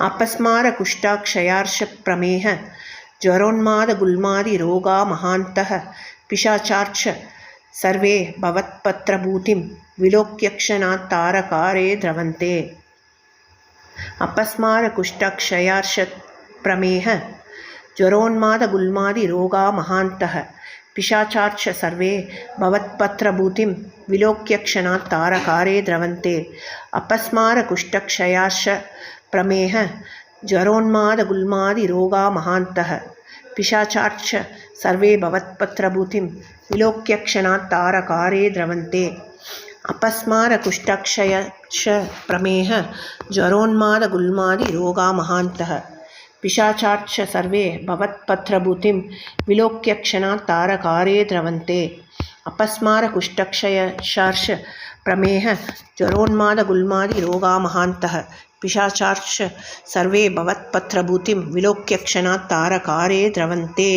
अपस्मारकुष्ठाक्षयार्शप्रमेह ज्वरोन्मादगुल्मादिरोगा महान्तः पिशाचार्च सर्वे भवत्पत्रभूतिं विलोक्यक्षणात्तारकारे द्रवन्ते। अपस्मारकुष्ठाक्षयार्शप्रमेह ज्वरोन्मादगुल्मादिरोगा महान्तः पिशाचार्च सर्वे भवत्पत्रभूतिं विलोक्यक्षणात्तारकारे द्रवन्ते। अपस्मारकुष्ठक्षयार्शप्रमेह ज्वरोन्मादगुल्मादिरोगा महान्तः पिशाचार्च सर्वे भवत्पत्रभूतिं विलोक्यक्षणात्तारकारे द्रवन्ते। अपस्मारकुष्ठाक्षयार्शप्रमेह ज्वरोन्मादगुल्मादिरोगा महान्तः पिशाचार्च सर्वे भवत्पत्रभूतिं विलोक्यक्षणात्तारकारे द्रवन्ते। अपस्मारकुष्ठक्षयार्शप्रमेह ज्वरोन्मादगुल्मादिरोगा महान्तः पिशाचार्च सर्वे भवत्पत्रभूतिं विलोक्यक्षणात्तारकारे द्रवन्ते।